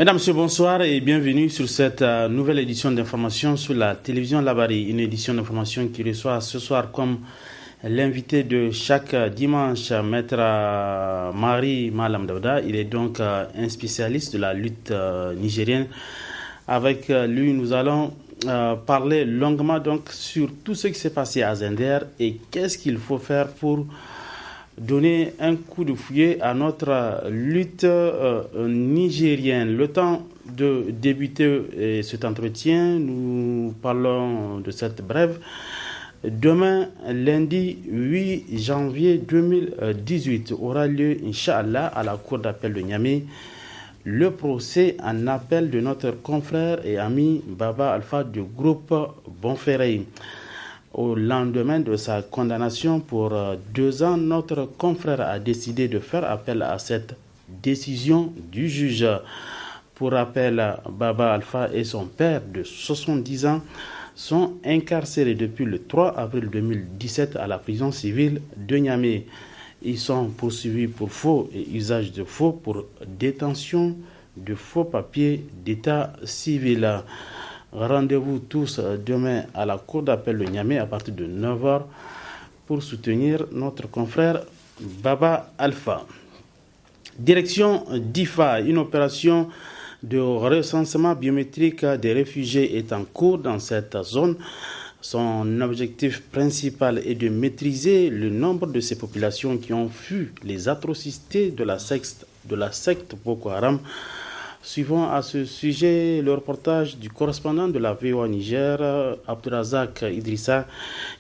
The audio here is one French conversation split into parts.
Mesdames, Messieurs, bonsoir et bienvenue sur cette nouvelle édition d'information sur la télévision Labari. Une édition d'information qui reçoit ce soir comme l'invité de chaque dimanche, Maître Marie Malam Daouda. Il est donc un spécialiste de la lutte nigérienne. Avec lui, nous allons parler longuement donc sur tout ce qui s'est passé à Zender et qu'est-ce qu'il faut faire pour donner un coup de fouet à notre lutte nigérienne. Le temps de débuter cet entretien, nous parlons de cette brève. Demain, lundi 8 janvier 2018, aura lieu, Inch'Allah, à la Cour d'appel de Niamey, le procès en appel de notre confrère et ami Baba Alpha du groupe Bonferré. Au lendemain de sa condamnation pour 2 ans, notre confrère a décidé de faire appel à cette décision du juge. Pour rappel, Baba Alpha et son père de 70 ans sont incarcérés depuis le 3 avril 2017 à la prison civile de Niamey. Ils sont poursuivis pour faux et usage de faux pour détention de faux papiers d'état civil. Rendez-vous tous demain à la Cour d'appel de Niamey à partir de 9h pour soutenir notre confrère Baba Alpha. Direction d'IFA, une opération de recensement biométrique des réfugiés est en cours dans cette zone. Son objectif principal est de maîtriser le nombre de ces populations qui ont fui les atrocités de la secte Boko Haram. Suivant à ce sujet le reportage du correspondant de la VOA Niger, Abdurazak Idrissa,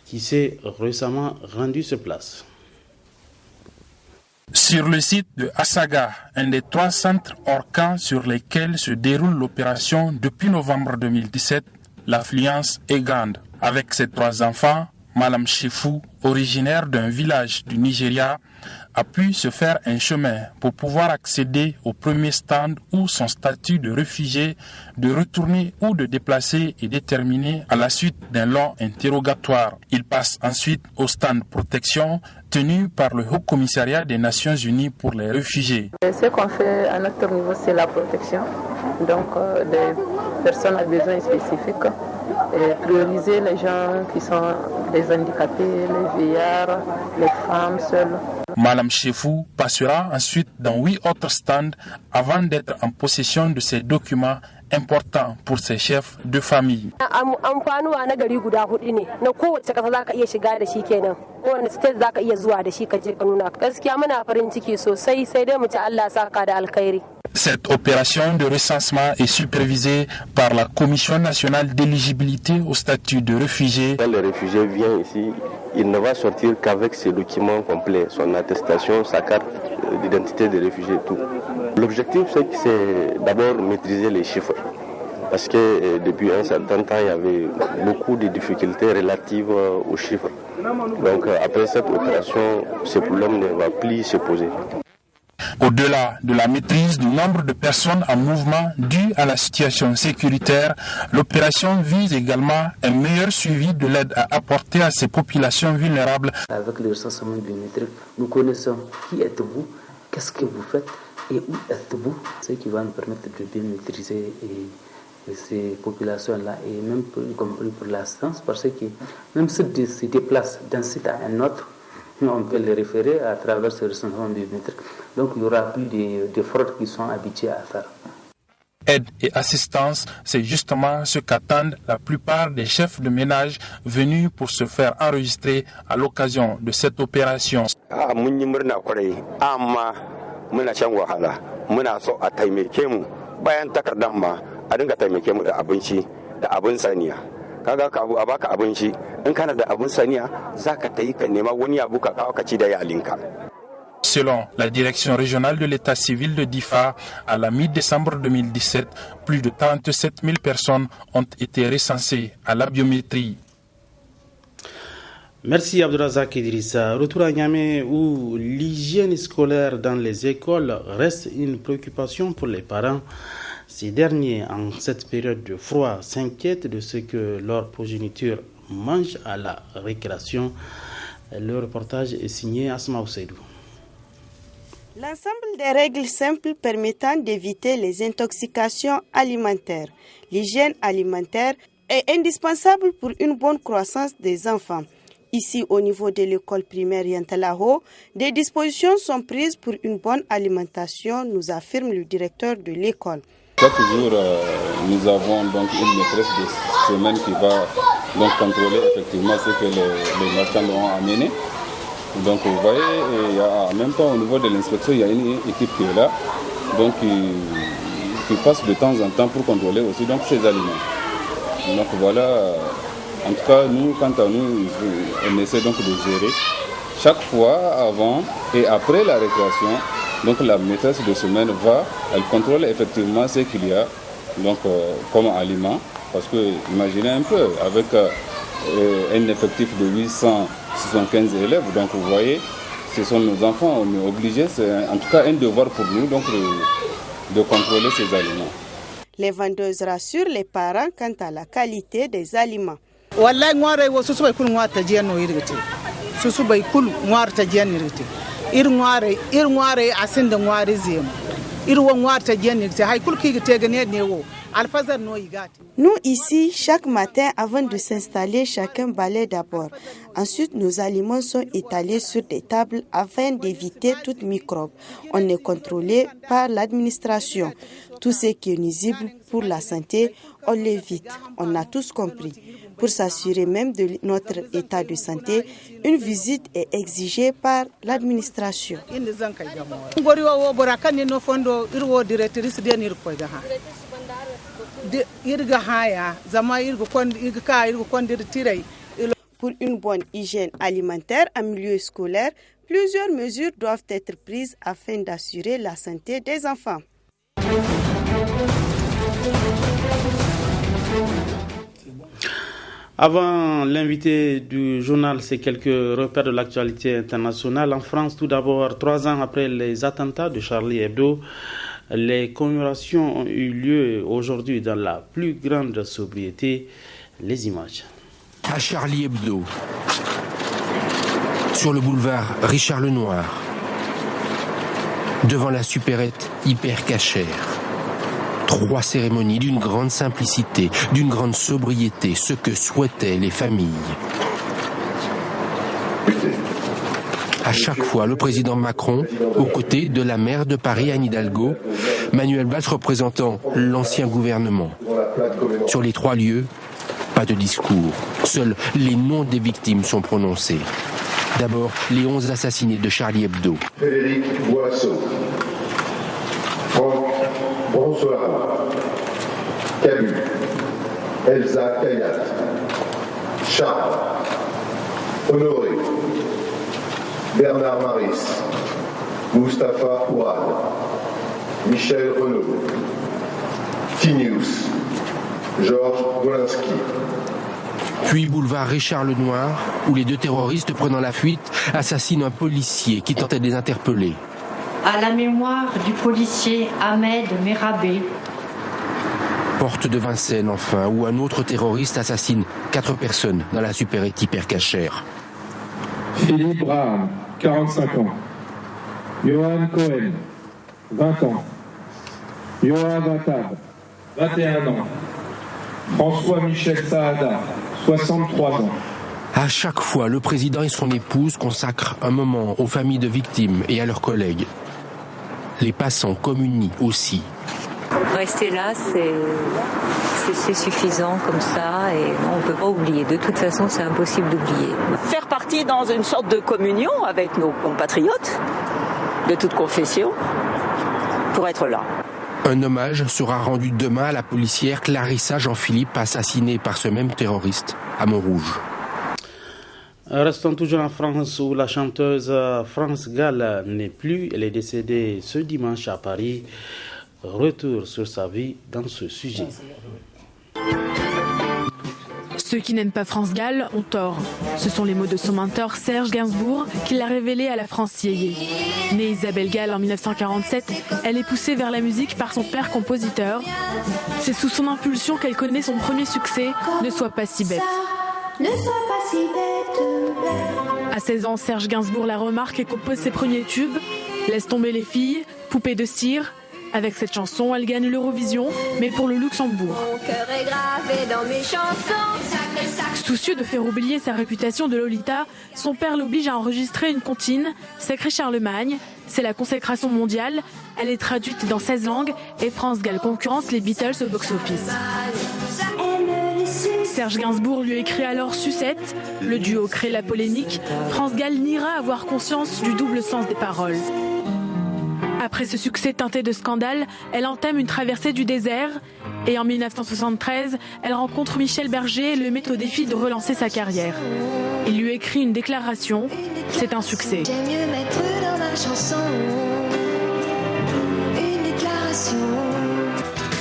qui s'est récemment rendu sur place. Sur le site de Assaga, un des 3 centres hors camp sur lesquels se déroule l'opération depuis novembre 2017, l'affluence est grande. Avec ses 3 enfants, Malam Chefou, originaire d'un village du Nigeria, a pu se faire un chemin pour pouvoir accéder au premier stand où son statut de réfugié, de retourner ou de déplacer est déterminé à la suite d'un long interrogatoire. Il passe ensuite au stand protection tenu par le Haut Commissariat des Nations Unies pour les réfugiés. Ce qu'on fait à notre niveau, c'est la protection, donc des personnes à besoins spécifiques. Et prioriser les gens qui sont des handicapés, les vieillards, les femmes seules. Malam Chefou passera ensuite dans 8 autres stands avant d'être en possession de ces documents importants pour ses chefs de famille. Cette opération de recensement est supervisée par la Commission nationale d'éligibilité au statut de réfugié. Quand le réfugié vient ici, il ne va sortir qu'avec ses documents complets, son attestation, sa carte d'identité de réfugié et tout. L'objectif, c'est d'abord maîtriser les chiffres. Parce que depuis un certain temps, il y avait beaucoup de difficultés relatives aux chiffres. Donc après cette opération, ce problème ne va plus se poser. Au-delà de la maîtrise du nombre de personnes en mouvement dû à la situation sécuritaire, l'opération vise également un meilleur suivi de l'aide à apporter à ces populations vulnérables. Avec le recensement biométrique, nous connaissons qui êtes-vous, qu'est-ce que vous faites et où êtes-vous, ce qui va nous permettre de bien maîtriser ces populations-là et même y compris pour l'assistance, parce que même s'ils se déplacent d'un site à un autre, on peut les référer à travers ce recensement biométrique. Donc il y aura plus de fraudes qui sont habitués à faire. Aide et assistance, c'est justement ce qu'attendent la plupart des chefs de ménage venus pour se faire enregistrer à l'occasion de cette opération. Selon la direction régionale de l'état civil de Difa, à la mi-décembre 2017, plus de 47 000 personnes ont été recensées à la biométrie. Merci Abdurazak Idrissa. Retour à Niamey où l'hygiène scolaire dans les écoles reste une préoccupation pour les parents. Ces derniers, en cette période de froid, s'inquiètent de ce que leur progéniture mange à la récréation. Le reportage est signé Asma Ousseidou. L'ensemble des règles simples permettant d'éviter les intoxications alimentaires. L'hygiène alimentaire est indispensable pour une bonne croissance des enfants. Ici, au niveau de l'école primaire Yantalaho, des dispositions sont prises pour une bonne alimentation, nous affirme le directeur de l'école. Chaque jour, nous avons donc une maîtresse de semaine qui va donc contrôler effectivement ce que les marchands ont amené. Donc vous voyez, en même temps au niveau de l'inspection, il y a une équipe qui est là, donc qui passe de temps en temps pour contrôler aussi donc, ces aliments. Donc voilà, en tout cas nous, quant à nous, on essaie donc de gérer chaque fois avant et après la récréation. Donc la maîtresse de semaine elle contrôle effectivement ce qu'il y a donc, comme aliment. Parce que imaginez un peu, avec un effectif de 875 élèves, donc vous voyez, ce sont nos enfants, on est obligé, c'est en tout cas un devoir pour nous donc, de contrôler ces aliments. Les vendeuses rassurent les parents quant à la qualité des aliments. Nous ici, chaque matin, avant de s'installer, chacun balaie d'abord. Ensuite, nos aliments sont étalés sur des tables afin d'éviter toute microbe. On est contrôlé par l'administration. Tout ce qui est nuisible pour la santé, on l'évite. On a tous compris. Pour s'assurer même de notre état de santé, une visite est exigée par l'administration. Pour une bonne hygiène alimentaire en milieu scolaire, plusieurs mesures doivent être prises afin d'assurer la santé des enfants. Avant l'invité du journal, c'est quelques repères de l'actualité internationale. En France, tout d'abord, 3 ans après les attentats de Charlie Hebdo, les commémorations ont eu lieu aujourd'hui dans la plus grande sobriété. Les images. À Charlie Hebdo, sur le boulevard Richard Lenoir, devant la supérette Hyper Cacher. 3 cérémonies d'une grande simplicité, d'une grande sobriété, ce que souhaitaient les familles. À chaque fois, le président Macron, aux côtés de la maire de Paris, Anne Hidalgo, Manuel Valls représentant l'ancien gouvernement. Sur les 3 lieux, pas de discours. Seuls les noms des victimes sont prononcés. D'abord, les 11 assassinés de Charlie Hebdo. Frédéric Boisseau, Franck Bronsoir, Cabu, Elsa Kayat, Charles, Honoré, Bernard Maris, Mustapha Ouad, Michel Renaud, Tinius, Georges Wolinski. Puis boulevard Richard Lenoir, où les 2 terroristes prenant la fuite assassinent un policier qui tentait de les interpeller. À la mémoire du policier Ahmed Merabé. Porte de Vincennes, enfin, où un autre terroriste assassine 4 personnes dans la supérette Hyper Cacher. Philippe Braham, 45 ans. Johan Cohen, 20 ans. Johan Vatab, 21 ans. François-Michel Saada, 63 ans. À chaque fois, le président et son épouse consacrent un moment aux familles de victimes et à leurs collègues. Les passants communient aussi. Rester là, c'est suffisant comme ça et on ne peut pas oublier. De toute façon, c'est impossible d'oublier. Faire partie dans une sorte de communion avec nos compatriotes de toute confession pour être là. Un hommage sera rendu demain à la policière Clarissa Jean-Philippe, assassinée par ce même terroriste à Montrouge. Restons toujours en France où la chanteuse France Gall n'est plus. Elle est décédée ce dimanche à Paris. Retour sur sa vie dans ce sujet. Ceux qui n'aiment pas France Gall ont tort. Ce sont les mots de son mentor Serge Gainsbourg qui l'a révélé à la France Yéyé. Née Isabelle Gall en 1947, elle est poussée vers la musique par son père compositeur. C'est sous son impulsion qu'elle connaît son premier succès, Ne sois pas si bête. Ne sois pas si bête. À 16 ans, Serge Gainsbourg la remarque et compose ses premiers tubes. Laisse tomber les filles, poupée de cire. Avec cette chanson, elle gagne l'Eurovision, mais pour le Luxembourg. Mon cœur est gravé dans mes chansons. Soucieux de faire oublier sa réputation de Lolita, son père l'oblige à enregistrer une comptine, Sacré Charlemagne. C'est la consécration mondiale. Elle est traduite dans 16 langues et France Gall concurrence les Beatles au box-office. Serge Gainsbourg lui écrit alors Sucette. Le duo crée la polémique. France Gall niera avoir conscience du double sens des paroles. Après ce succès teinté de scandale, elle entame une traversée du désert. Et en 1973, elle rencontre Michel Berger et le met au défi de relancer sa carrière. Il lui écrit une déclaration. C'est un succès. J'aime mieux mettre dans ma chanson une déclaration.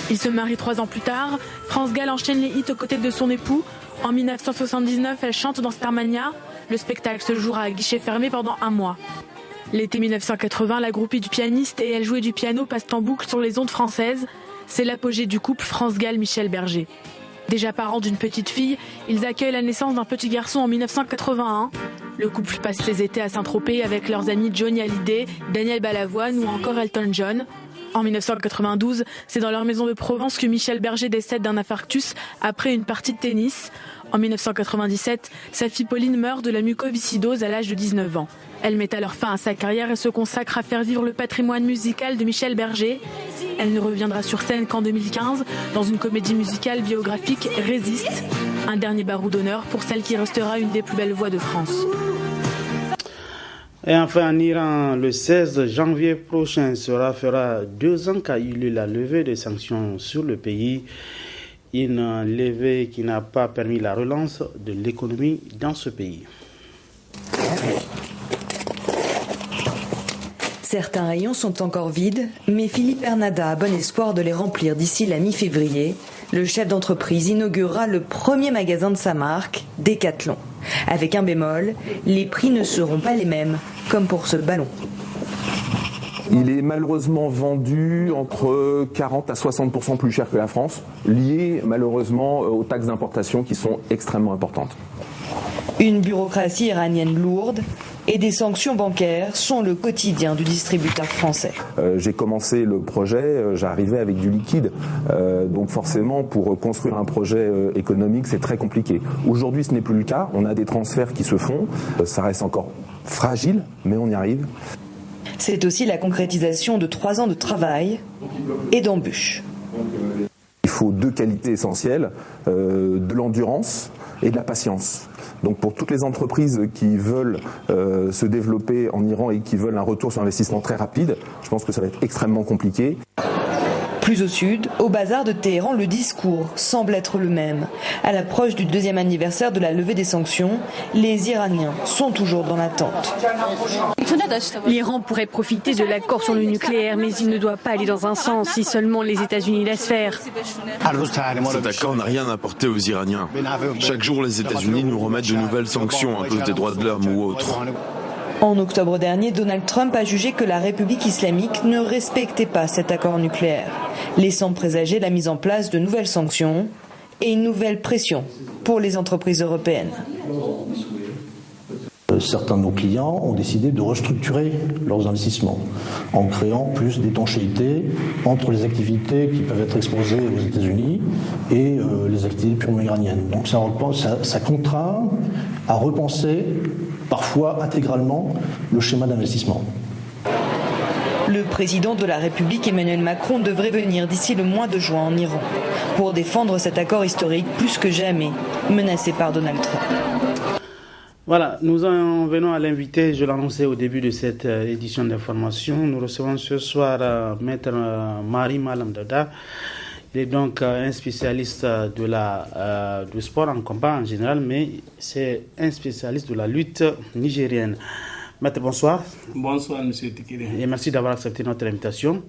Ils se marient 3 ans plus tard. France Gall enchaîne les hits aux côtés de son époux. En 1979, elle chante dans Starmania. Le spectacle se jouera à guichet fermé pendant 1 mois. L'été 1980, la groupie du pianiste et elle jouait du piano passent en boucle sur les ondes françaises. C'est l'apogée du couple France Gall-Michel Berger. Déjà parents d'une petite fille, ils accueillent la naissance d'un petit garçon en 1981. Le couple passe ses étés à Saint-Tropez avec leurs amis Johnny Hallyday, Daniel Balavoine ou encore Elton John. En 1992, c'est dans leur maison de Provence que Michel Berger décède d'un infarctus après une partie de tennis. En 1997, sa fille Pauline meurt de la mucoviscidose à l'âge de 19 ans. Elle met alors fin à sa carrière et se consacre à faire vivre le patrimoine musical de Michel Berger. Elle ne reviendra sur scène qu'en 2015 dans une comédie musicale biographique Résiste. Un dernier barreau d'honneur pour celle qui restera une des plus belles voix de France. Et enfin, en Iran, le 16 janvier prochain fera 2 ans qu'a eu lieu la levée des sanctions sur le pays. Une levée qui n'a pas permis la relance de l'économie dans ce pays. Certains rayons sont encore vides, mais Philippe Ernada a bon espoir de les remplir d'ici la mi-février. Le chef d'entreprise inaugurera le premier magasin de sa marque, Decathlon. Avec un bémol, les prix ne seront pas les mêmes, comme pour ce ballon. Il est malheureusement vendu entre 40 à 60% plus cher que la France, lié malheureusement aux taxes d'importation qui sont extrêmement importantes. Une bureaucratie iranienne lourde et des sanctions bancaires sont le quotidien du distributeur français. J'ai commencé le projet, j'arrivais avec du liquide, donc forcément pour construire un projet économique c'est très compliqué. Aujourd'hui ce n'est plus le cas, on a des transferts qui se font, ça reste encore fragile mais on y arrive. C'est aussi la concrétisation de 3 ans de travail et d'embûches. Il faut 2 qualités essentielles, de l'endurance et de la patience. Donc pour toutes les entreprises qui veulent se développer en Iran et qui veulent un retour sur investissement très rapide, je pense que ça va être extrêmement compliqué. Plus au sud, au bazar de Téhéran, le discours semble être le même. À l'approche du 2e anniversaire de la levée des sanctions, les Iraniens sont toujours dans l'attente. L'Iran pourrait profiter de l'accord sur le nucléaire, mais il ne doit pas aller dans un sens si seulement les États-Unis laissent faire. Cet accord n'a rien apporté aux Iraniens. Chaque jour, les États-Unis nous remettent de nouvelles sanctions à cause des droits de l'homme ou autres. En octobre dernier, Donald Trump a jugé que la République islamique ne respectait pas cet accord nucléaire, laissant présager la mise en place de nouvelles sanctions et une nouvelle pression pour les entreprises européennes. Certains de nos clients ont décidé de restructurer leurs investissements en créant plus d'étanchéité entre les activités qui peuvent être exposées aux États-Unis et les activités purement iraniennes. Donc ça contraint à repenser parfois intégralement le schéma d'investissement. Le président de la République, Emmanuel Macron, devrait venir d'ici le mois de juin en Iran pour défendre cet accord historique plus que jamais menacé par Donald Trump. Voilà, nous en venons à l'invité, je l'annonçais au début de cette édition d'information. Nous recevons ce soir Maître Marie Malam Dada. Il est donc un spécialiste du sport en combat en général, mais c'est un spécialiste de la lutte nigérienne. Maître, bonsoir. Bonsoir, M. Tikiri. Et merci d'avoir accepté notre invitation.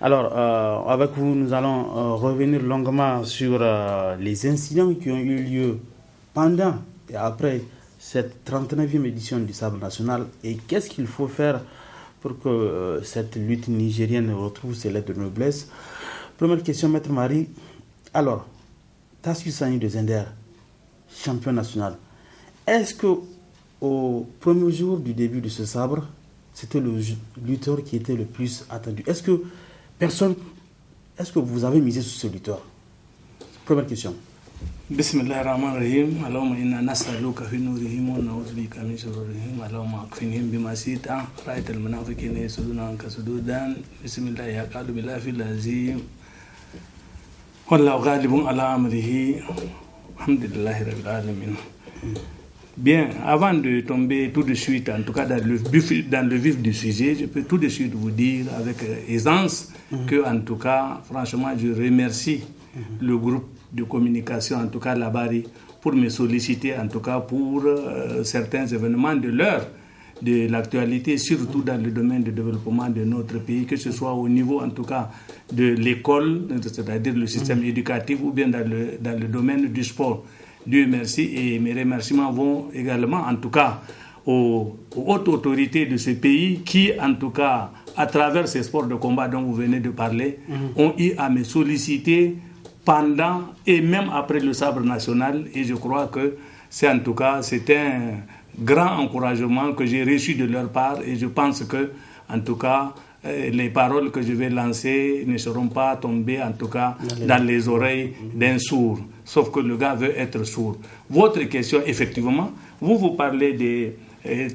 Alors, avec vous, nous allons revenir longuement sur les incidents qui ont eu lieu pendant et après cette 39e édition du Sabre national et qu'est-ce qu'il faut faire pour que cette lutte nigérienne retrouve ses lettres de noblesse. Première question, Maître Marie. Alors, Tassou Sani de Zender, champion national, est-ce que au premier jour du début de ce sabre, c'était le lutteur qui était le plus attendu. Est-ce que vous avez misé sur ce lutteur? Première question. Bismillahirrahmanirrahim. Allahumma inna nas'aluka fi nurihim wa na'udhu bika min shururihim. Allahumma akfinihim bima sita. Ra'aytal munafiqina yasuduna anka sududan. Bismillah yaqulu billahi fil azim. Wallahu ghalibun ala amrihi. Alhamdulillahi rabbil alamin. Bien, avant de tomber tout de suite, en tout cas dans le vif du sujet, je peux tout de suite vous dire avec aisance que, en tout cas, franchement, je remercie le groupe de communication, en tout cas Labari, pour me solliciter, en tout cas pour certains événements de l'heure, de l'actualité, surtout dans le domaine du développement de notre pays, que ce soit au niveau, en tout cas, de l'école, c'est-à-dire le système éducatif, ou bien dans le domaine du sport. Dieu merci, et mes remerciements vont également, en tout cas, aux hautes autorités de ce pays qui, en tout cas, à travers ces sports de combat dont vous venez de parler, ont eu à me solliciter pendant et même après le sabre national, et je crois que c'est un grand encouragement que j'ai reçu de leur part, et je pense que, en tout cas, les paroles que je vais lancer ne seront pas tombées, en tout cas, dans les oreilles d'un sourd, sauf que le gars veut être sourd. Votre question, effectivement, vous parlez de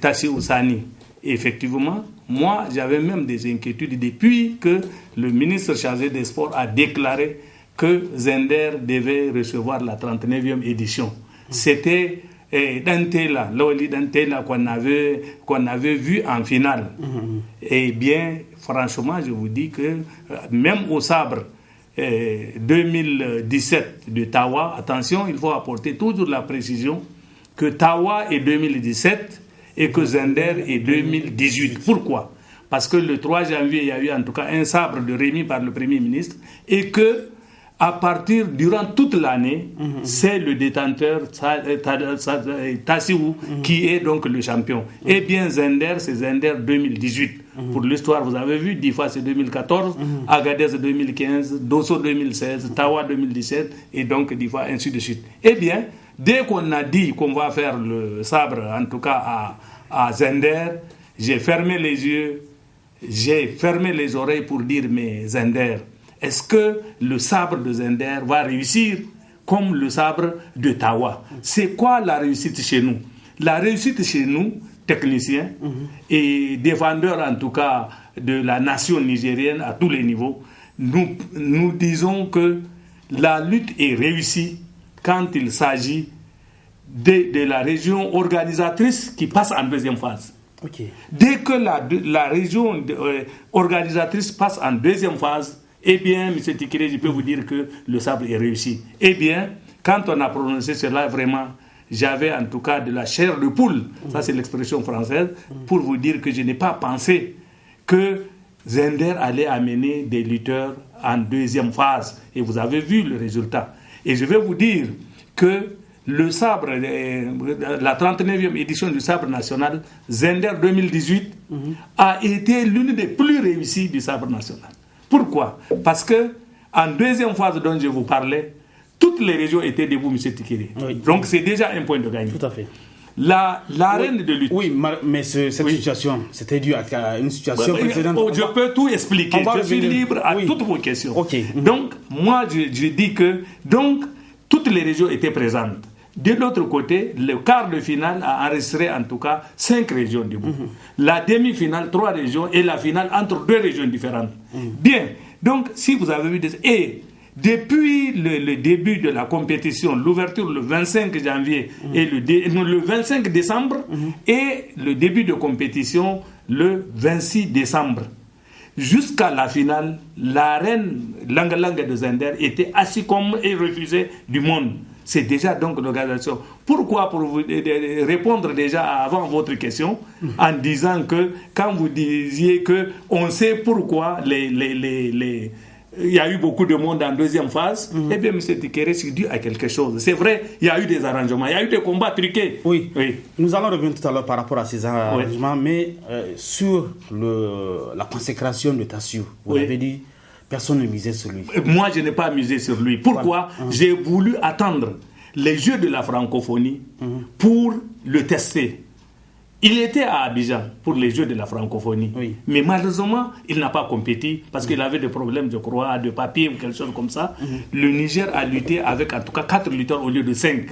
Tassi Oussani. Effectivement, moi, j'avais même des inquiétudes depuis que le ministre chargé des Sports a déclaré que Zender devait recevoir la 39e édition. C'était Dantela, Loli Dantela qu'on avait vu en finale. Eh bien, franchement, je vous dis que même au sabre 2017 de Tawa, attention, il faut apporter toujours la précision que Tawa est 2017 et que Zender est 2018. Pourquoi? Parce que le 3 janvier, il y a eu en tout cas un sabre de remis par le Premier ministre et que à partir, durant toute l'année, c'est le détenteur Tassiou qui est donc le champion. Et bien Zender, c'est Zender 2018. Pour l'histoire, vous avez vu, Difa c'est 2014, Agadez 2015, Dosso 2016, Tawa 2017, et donc Difa, ainsi de suite. Eh bien, dès qu'on a dit qu'on va faire le sabre, en tout cas à Zender, j'ai fermé les yeux, j'ai fermé les oreilles pour dire, mais Zender, est-ce que le sabre de Zender va réussir comme le sabre de Tawa? C'est quoi la réussite chez nous? La réussite chez nous, techniciens et défendeurs en tout cas de la nation nigérienne à tous les niveaux, nous disons que la lutte est réussie quand il s'agit de la région organisatrice qui passe en deuxième phase. Dès que la région organisatrice passe en deuxième phase, eh bien, M. Tikiré, je peux vous dire que le sabre est réussi. Eh bien, quand on a prononcé cela, vraiment, j'avais en tout cas de la chair de poule, ça c'est l'expression française, pour vous dire que je n'ai pas pensé que Zender allait amener des lutteurs en deuxième phase. Et vous avez vu le résultat. Et je vais vous dire que le sabre, la 39e édition du sabre national, Zender 2018, a été l'une des plus réussies du sabre national. Pourquoi? Parce que en deuxième phase dont je vous parlais, toutes les régions étaient debout, M. Tikiri. Donc c'est déjà un point de gagne. Tout à fait. L'arène de lutte. Oui, mais cette situation, c'était dû à une situation précédente. Je peux tout expliquer. Je suis libre à toutes vos questions. Donc, moi, je dis que toutes les régions étaient présentes. De l'autre côté, le quart de finale a enregistré en tout cas 5 régions debout. La demi-finale, 3 régions, et la finale entre 2 régions différentes. Bien, donc si vous avez vu et depuis le début de la compétition, l'ouverture le 25 janvier et le 25 décembre et le début de compétition le 26 décembre. Jusqu'à la finale, l'arène Langa de Zender était assise comme et refusée du monde. C'est déjà donc l'organisation. Pourquoi? Pour vous répondre déjà avant votre question, en disant que quand vous disiez que on sait pourquoi il y a eu beaucoup de monde en deuxième phase, eh bien, M. Tikere, c'est dû à quelque chose. C'est vrai, il y a eu des arrangements, il y a eu des combats truqués. Oui. Nous allons revenir tout à l'heure par rapport à ces arrangements, mais sur la consécration de Tassiou, vous avez dit, personne ne misait sur lui. Moi, je n'ai pas misé sur lui. Pourquoi? J'ai voulu attendre les Jeux de la francophonie pour le tester. Il était à Abidjan pour les Jeux de la francophonie. Mais malheureusement, il n'a pas compétit parce qu'il avait des problèmes, je crois, de papier ou quelque chose comme ça. Le Niger a lutté avec en tout cas 4 lutteurs au lieu de 5.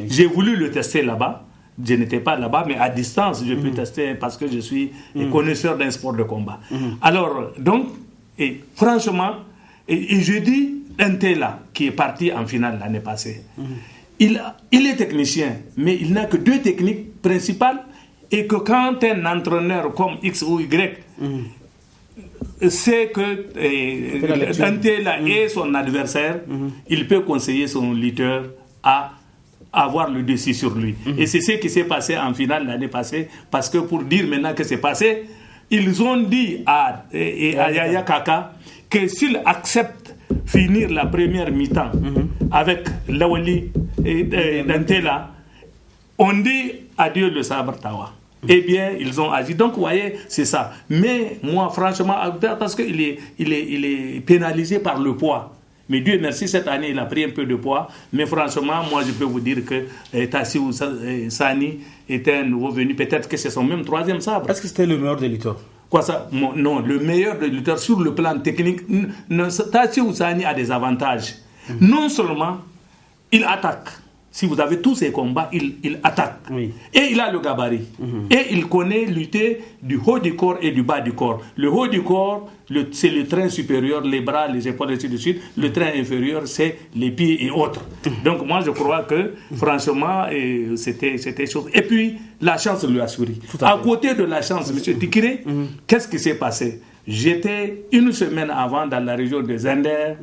J'ai voulu le tester là-bas. Je n'étais pas là-bas, mais à distance, je peux tester parce que je suis connaisseur d'un sport de combat. Alors, donc, et franchement, et je dis un tel là qui est parti en finale l'année passée. Il est technicien, mais il n'a que 2 techniques principales. Et que quand un entraîneur comme X ou Y sait que Dantela est son adversaire, il peut conseiller son lutteur à avoir le dessus sur lui. Et c'est ce qui s'est passé en finale l'année passée, parce que pour dire maintenant que c'est passé, ils ont dit à Yaya Kaka que s'il accepte finir la première mi-temps avec Lawali et Dantela, on dit adieu le sabre Tawa. Eh bien, ils ont agi. Donc, vous voyez, c'est ça. Mais moi, franchement, parce qu'il est pénalisé par le poids. Mais Dieu merci, cette année, il a pris un peu de poids. Mais franchement, moi, je peux vous dire que Tassiou Sani était un nouveau venu. Peut-être que c'est son même 3e sabre. Est-ce que c'était le meilleur des lutteurs? Quoi ça? Non, le meilleur des lutteurs sur le plan technique. Tassiou Sani a des avantages. Non seulement il attaque. Si vous avez tous ces combats, il attaque. Et il a le gabarit. Et il connaît lutter du haut du corps et du bas du corps. Le haut du corps, c'est le train supérieur, les bras, les épaules, et ainsi de suite. Le train inférieur, c'est les pieds et autres. Donc moi, je crois que, franchement, c'était chose. Et puis, la chance lui a souri. À côté de la chance, M. Tikiré, qu'est-ce qui s'est passé? J'étais une semaine avant dans la région de Zender,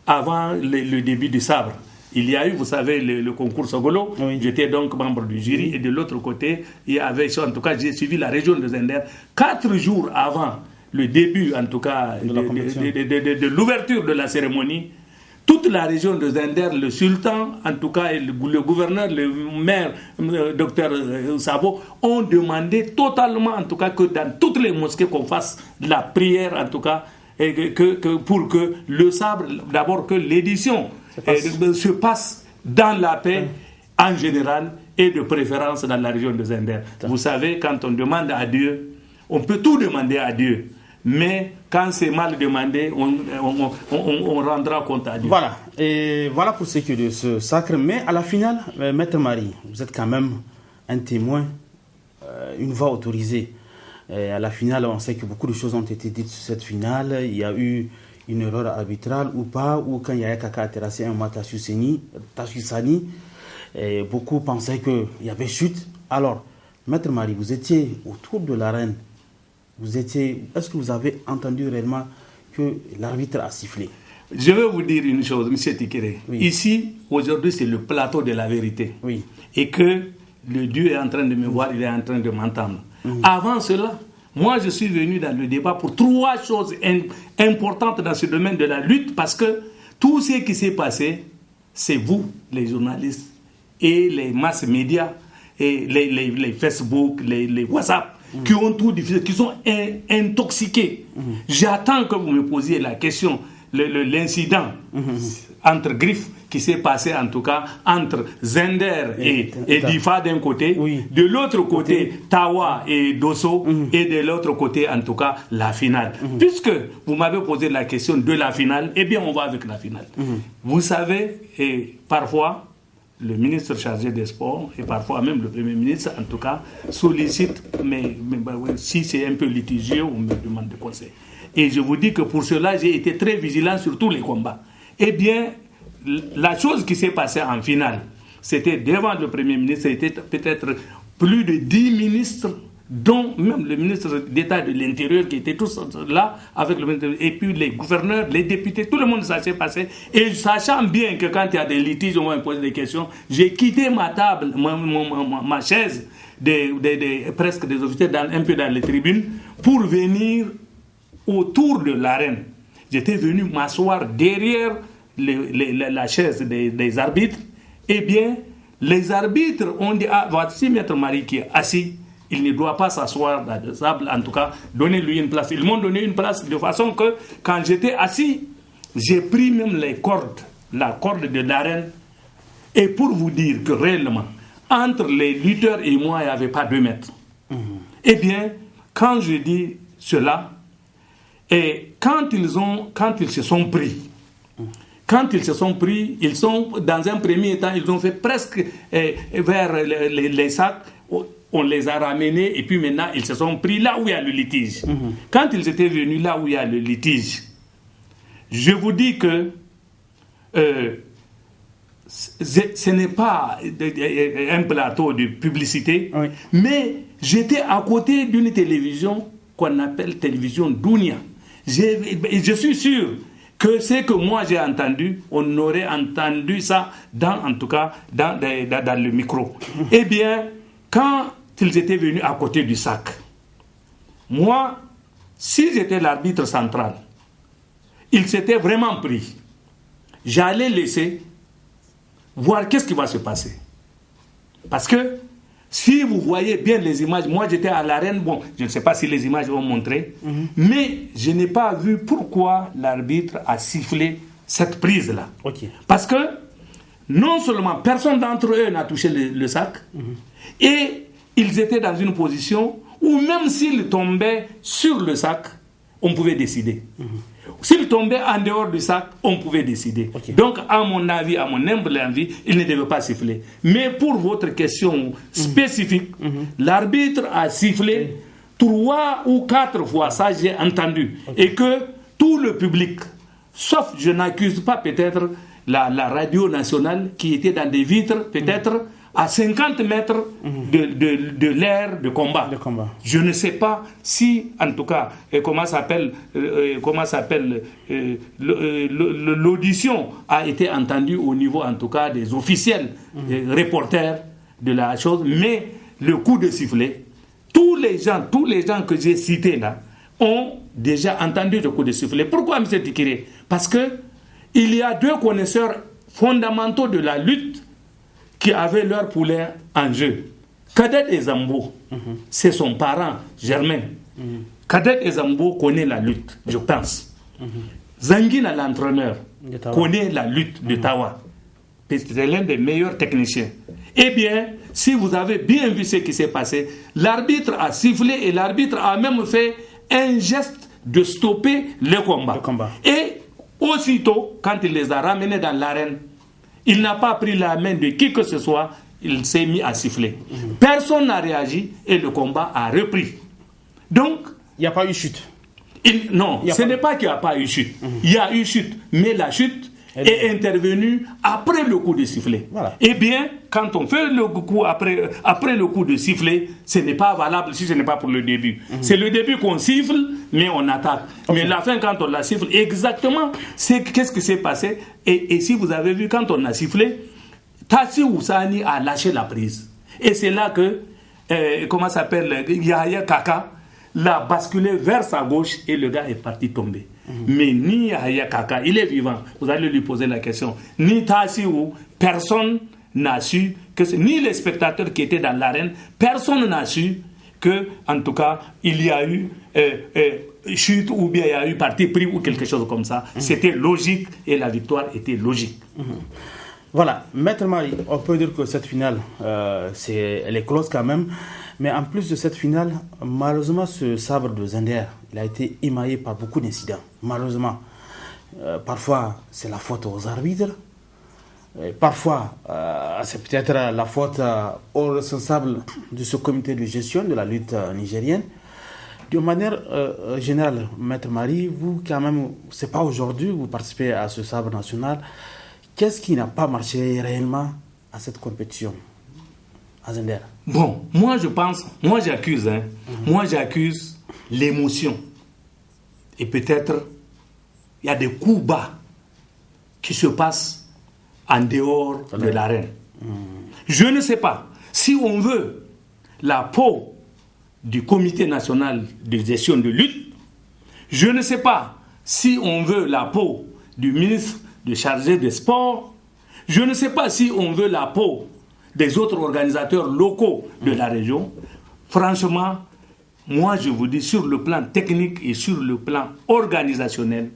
avant le début du sabre. Il y a eu, vous savez, le concours Sogolo. J'étais donc membre du jury. Et de l'autre côté, il y avait, en tout cas, j'ai suivi la région de Zender. 4 jours avant le début, en tout cas, de l'ouverture de la cérémonie, toute la région de Zender, le sultan, en tout cas, et le gouverneur, le maire, docteur Sabo, ont demandé totalement, en tout cas, que dans toutes les mosquées, qu'on fasse la prière, en tout cas, et pour que le sabre, d'abord que l'édition se passe dans la paix en général et de préférence dans la région de Zender. Vous savez, quand on demande à Dieu, on peut tout demander à Dieu, mais quand c'est mal demandé, on rendra compte à Dieu. Voilà, et voilà pour ce qui est de ce sacre. Mais à la finale, Maître Marie, vous êtes quand même un témoin, une voix autorisée. Et à la finale, on sait que beaucoup de choses ont été dites sur cette finale. Il y a eu une erreur arbitrale ou pas, ou quand Yaya Kaka a terrassé un Tassiou Sani, beaucoup pensaient qu'il y avait chute. Alors, Maître Marie, vous étiez autour de l'arène. Est-ce que vous avez entendu réellement que l'arbitre a sifflé? Je vais vous dire une chose, M. Tikiré. Ici, aujourd'hui, c'est le plateau de la vérité. Et que le Dieu est en train de me voir, il est en train de m'entendre. Avant cela, moi, je suis venu dans le débat pour 3 choses importantes dans ce domaine de la lutte, parce que tout ce qui s'est passé, c'est vous, les journalistes, et les masses médias, et les Facebook, les WhatsApp, qui ont tout diffusé, qui sont intoxiqués. J'attends que vous me posiez la question, l'incident entre griffes qui s'est passé en tout cas entre Zender et Difa d'un côté, de l'autre côté Tawa et Dosso, et de l'autre côté en tout cas la finale. Puisque vous m'avez posé la question de la finale, eh bien on va avec la finale. Vous savez, et parfois le ministre chargé des sports et parfois même le premier ministre en tout cas sollicite, mais si c'est un peu litigieux, on me demande de conseil. Et je vous dis que pour cela, j'ai été très vigilant sur tous les combats. Eh bien, la chose qui s'est passée en finale, c'était devant le Premier ministre, c'était peut-être plus de 10 ministres, dont même le ministre d'État de l'Intérieur qui était tous là, avec le ministre, et puis les gouverneurs, les députés, tout le monde ça s'est passé. Et sachant bien que quand il y a des litiges, on va me poser des questions, j'ai quitté ma table, ma chaise, presque des officiers, un peu dans les tribunes, pour venir autour de l'arène. J'étais venu m'asseoir derrière la chaise des arbitres. Eh bien, les arbitres ont dit, voici Maître Marie qui est assis, il ne doit pas s'asseoir dans le sable, en tout cas, donnez-lui une place. Ils m'ont donné une place de façon que, quand j'étais assis, j'ai pris même la corde de l'arène. Et pour vous dire que réellement, entre les lutteurs et moi, il n'y avait pas 2 mètres. Eh bien, quand je dis cela, et quand ils se sont pris, ils sont, dans un premier temps, ils ont fait presque vers les sacs, on les a ramenés, et puis maintenant, ils se sont pris là où il y a le litige. Quand ils étaient venus là où il y a le litige, je vous dis que ce n'est pas un plateau de publicité, mais j'étais à côté d'une télévision qu'on appelle télévision Dunia. Je suis sûr que ce que moi j'ai entendu, on aurait entendu ça en tout cas dans le micro. Eh bien, quand ils étaient venus à côté du sac, moi, si j'étais l'arbitre central, ils s'étaient vraiment pris. J'allais laisser voir qu'est-ce qui va se passer. Parce que si vous voyez bien les images, moi j'étais à l'arène, bon, je ne sais pas si les images vont montrer, mais je n'ai pas vu pourquoi l'arbitre a sifflé cette prise-là. Parce que non seulement personne d'entre eux n'a touché le sac, et ils étaient dans une position où même s'ils tombaient sur le sac, on pouvait décider. S'ils tombaient en dehors du sac, on pouvait décider. Donc, à mon avis, à mon humble avis, il ne devait pas siffler. Mais pour votre question spécifique, l'arbitre a sifflé 3 ou 4 fois, ça j'ai entendu. Et que tout le public, sauf je n'accuse pas peut-être la radio nationale qui était dans des vitres, peut-être à 50 mètres de l'aire de combat. Je ne sais pas si, en tout cas, comment s'appelle l'audition a été entendue au niveau, en tout cas, des officiels, des reporters de la chose, mais le coup de sifflet, tous les gens que j'ai cités là, ont déjà entendu le coup de sifflet. Pourquoi, M. Tikiré? Parce que il y a 2 connaisseurs fondamentaux de la lutte qui avaient leur poulet en jeu. Cadet Ezambo, c'est son parent, Germain. Cadet Ezambo connaît la lutte, je pense. Zanguina, l'entraîneur, connaît la lutte de Tawa. C'est l'un des meilleurs techniciens. Eh bien, si vous avez bien vu ce qui s'est passé, l'arbitre a sifflé et l'arbitre a même fait un geste de stopper le combat. Et aussitôt, quand il les a ramenés dans l'arène, il n'a pas pris la main de qui que ce soit, il s'est mis à siffler. Personne n'a réagi et le combat a repris. Donc, il n'y a pas eu chute. Non, ce n'est pas qu'il n'y a pas eu chute. Il y a eu chute, mais la chute est intervenue après le coup de sifflet. Eh bien, quand on fait le coup après le coup de sifflet, ce n'est pas valable si ce n'est pas pour le début. C'est le début qu'on siffle, mais on attaque. Mais la fin, quand on la siffle, exactement, c'est qu'est-ce qui s'est passé. Et si vous avez vu, quand on a sifflé, Tassi Oussani a lâché la prise. Et c'est là que, comment s'appelle, Yahya Kaka l'a basculé vers sa gauche et le gars est parti tomber. Mais ni Yahya Kaka, il est vivant, vous allez lui poser la question, ni Tassi ou personne n'a su, ni les spectateurs qui étaient dans l'arène, personne n'a su que, en tout cas, il y a eu chute ou bien il y a eu parti pris ou quelque chose comme ça. C'était logique et la victoire était logique. Voilà, Maître Marie, on peut dire que cette finale, elle est close quand même. Mais en plus de cette finale, malheureusement, ce sabre de Zender, il a été émaillé par beaucoup d'incidents. Malheureusement, parfois, c'est la faute aux arbitres. Parfois, c'est peut-être la faute aux responsables de ce comité de gestion de la lutte nigérienne. De manière générale, Maître Marie, vous, quand même, c'est pas aujourd'hui que vous participez à ce sabre national. Qu'est-ce qui n'a pas marché réellement à cette compétition à Zender? Bon, moi je pense, moi j'accuse l'émotion. Et peut-être il y a des coups bas qui se passent en dehors de l'arène. Je ne sais pas si on veut la peau du comité national de gestion de lutte. Je ne sais pas si on veut la peau du ministre de chargé des sports. Je ne sais pas si on veut la peau des autres organisateurs locaux de la région. Franchement, moi je vous dis, sur le plan technique et sur le plan organisationnel,